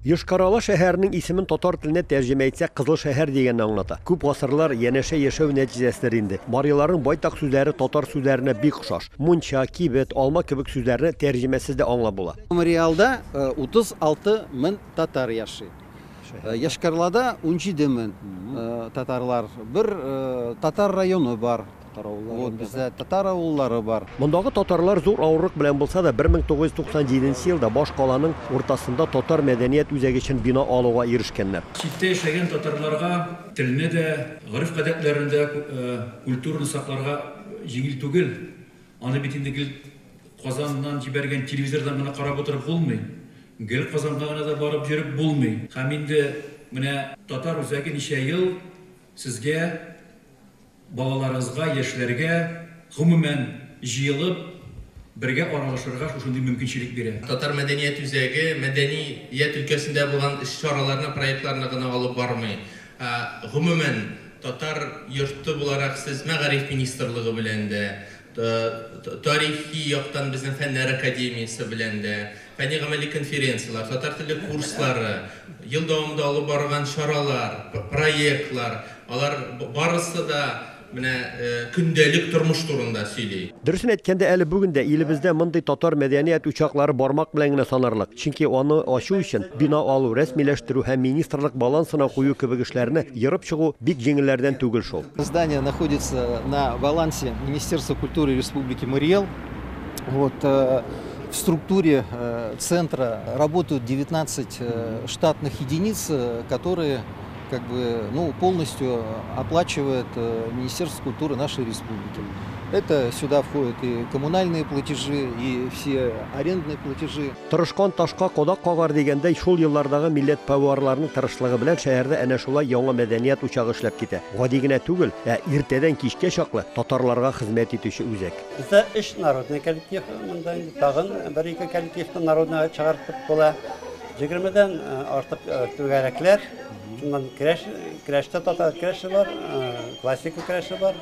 Йошкар-Ола шәһәренең исемен татар теленә тәрҗемә итсәк, Кызыл шәһәр дигәнне аңлата. Күп гасырлар янәшә яшәү нәтиҗәсендә инде. Мариларның байтак сүзләре татар сүзләренә бик охшаш. Мунча, кибет, алма кебек сүзләрне тәрҗемәсез дә аңлап була. Мариалда 36 мең татар яши. Йошкар-Олада 17 мең татарлар. Бер татар районы бар. Бездә татар авыллары бар. Мондагы татарлар зур авырлык белән булса да 1997 елда баш каланың уртасында татар мәдәният үзәге өчен бина алуга ирешкәннәр. Читтә яшәгән татарларга теленә дә, гырыф-гадәтләрен дә, культураны сакларга җиңел түгел. Аны бит инде Казаннан җибәргән телевизордан гына карап утырып булмый. Гел Казанга гына да барып йөреп булмый. Һәм инде менә татар үзәге ничә ел сезгә, балаларыгызга, яшьләргә гомумән җыелып бергә аралашырга шушындый мөмкинчелек бирә. Татар мәдәният үзәге мәдәният өлкәсендә булган эш чараларны, проектларны гына алып бармый. Гомумән татар йорты буларак сез мәгариф министрлыгы белән дә, тарихи яктан безнең фәннәр академиясе белән дә, фәнни-гамәли конференциялар, татар теле курслары, ел дәвамында алып барган чаралар, проектлар, алар барысы да менә көндәлек тормыш турында сөйли. Дөресен әйткәндә, әле бүгендә илебездә мондый татар мәдәният учаклары бармак белән генә санарлык. Чөнки аны ачу өчен бина алу, рәсмиләштерү һәм министрлык балансына кую кебек эшләрне йөрып чыгу бик җиңелләрдән түгел шул. Здание находится на балансе Министерства культуры Республики Мари-Эл. В структуре центра работают 19 штатных единиц, которые полностью оплачивает Министерство культуры нашей республики. Это сюда входят и коммунальные платежи, и все арендные платежи. Тырышкан ташка кодак кагар дигәндәй, шул еллардагы милләт паварларының тырышлыгы белән шәһәрдә әнә шулай яңа мәдәният учагы эшләп китә. Гади генә түгел, иртәдән кичкә чаклы татарларга хезмәт итүче үзәк. Бездә эш народный коллектив, монда тагын бер-ике коллективны народный чыгартып була. 20-дән артык түгәрәкләр. Шуннан көрәштә татар көрәше бар, классика көрәше бар.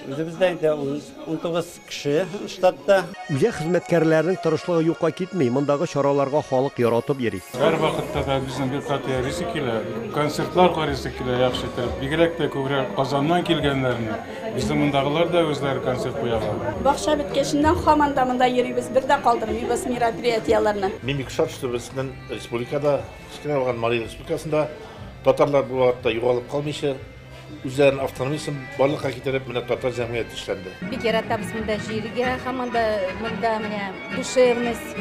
Үзебездә инде 19 кеше штатта. Үзәк хезмәткәрләренең тырышлыгы юкка китми, мондагы чараларга халык яратып йөри. Һәр вакытта да безнең бер кат ярыйсы килә, концертлар карыйсы килә яхшы итеп. Бигрәк тә күбрәк Казаннан килгәннәрне. Безнең мондагылар да үзләре концерт куялар. Бакча биткәченнән һаман да монда йөрибез, бер дә калдырмыйбыз мероприятияларны. Мин бик шат, что безнең республикада, кечкенә булган Мали республикасында татарлар бу вакытта югалып калмыйча, үзләрен автономиясын барлыкка китереп, менә татар җәмгыяте эшләнде. Бик яратабыз монда җиргә, һәм монда менә душевность,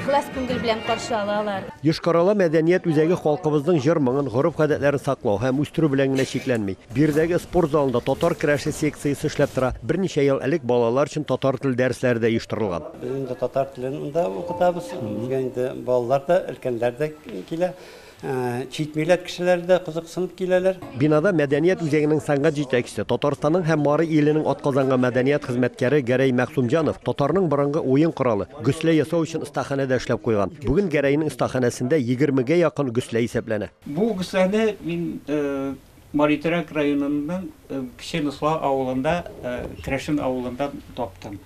ихлас күңел белән каршы алалар. Йошкар-Ола мәдәният үзәге халкыбызның җыр-моңын, гореф-гадәтләрен саклау һәм үстерү белән генә чикләнми. Биредәге спорт залында татар көрәше секциясе эшләп тора. Берничә ел элек балалар өчен татар тел дәресләре дә оештырылган. Без инде татар телен монда укытабыз. Безгә инде балалар да, өлкәннәр дә килә. Чит милләт кешеләре дә кызыксынып киләләр. Бинада мәдәният үзәгенең сәнгать җитәкчесе, Татарстанның һәм Мары иленең атказанган мәдәният хезмәткәре Гәрәй Мәхсүмҗанов татарның борынгы уен коралы гөслә ясау өчен остаханәдә эшләп куйган. Бүген Гәрәйнең остаханәсендә 20-гә якын гөслә исәпләнә. Бу гөсләне мин Маритарак районының Кече Нусла авылында, Крәшин авылында таптым.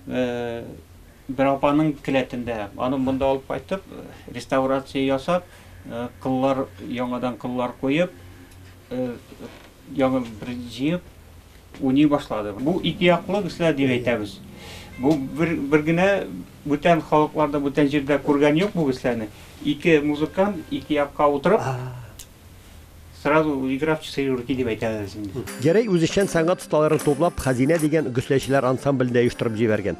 Бер апаның келәтендә. Аны монда алып кайтып, реставрация ясап, кыллар, яңадан кыллар коеп, яңа бер җыеп, уйный башлады. Бу ике яклы гөслә дип әйтәбез. Бу бер генә бүтән халыкларда, бүтән җирдә күргән юк бу гөсләне. Ике музыкант ике якка утырып, сразу играв часы руки дип әйтәбез инде. Гәрәй үзешчән сәнгать осталарын топлап, Хәзинә дигән гөсләчеләр ансамблендә оештырып җибәргән.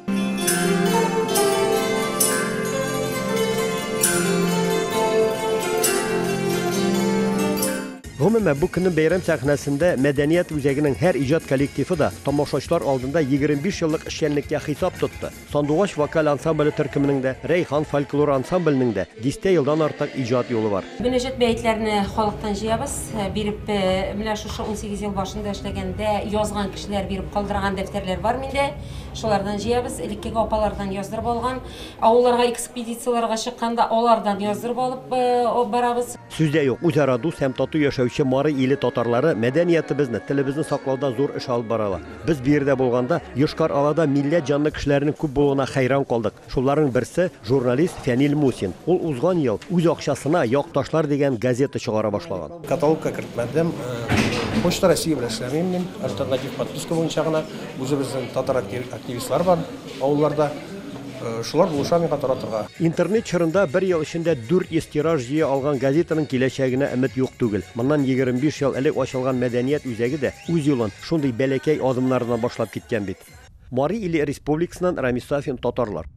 Гомумән бу көннең бәйрәм сәхнәсендә мәдәният үзәгенең һәр иҗат коллективы да тамашачылар алдында 25 еллык эшчәнлеккә хисап тотты. Сандугач вокаль ансамбле төркеменең дә, Рәйхан фольклор ансамбленең дә 10 елдан артык иҗат юлы бар. Мөнәҗәт бәйтләрне халыктан җыябыз, биреп, менә шушы 18 ел башында эшләгәндә язган кешеләр биреп калдырган дәфтәрләр бар миндә. Шулардан җыябыз, элеккеге апалардан яздырып алган, авылларга экспедицияларга чыкканда алардан яздырып алып барабыз. Сүздә юк, үзара дус һәм тату яшәү яшәүче Мары иле татарлары мәдәниятебезне, телебезне саклауда зур эш алып баралар. Без бу yerдә булганда Йошкар Алада милләт җанлы кешеләрнең күп булуына хайран калдык. Шуларның берсе журналист Фәнил Мусин. Ул узган ел үз акчасына Якташлар дигән газета чыгара башлаган. Каталогка кертмәдем. Почта Россия белән эшләмим мин. Альтернатив подписка буенча гына үзебезнең татар активистлар бар авылларда. Шулар булышамый катаратырга. Интернет чорында бер ел эчендә 400 тираж җыя алган газетаның киләчәгенә өмет юк түгел. Моннан 25 ел элек ачылган мәдәният үзәге дә үз юлын шундый бәләкәй адымнардан башлап киткән бит. Мары иле республикасыннан Рамис Сафин, татарлар.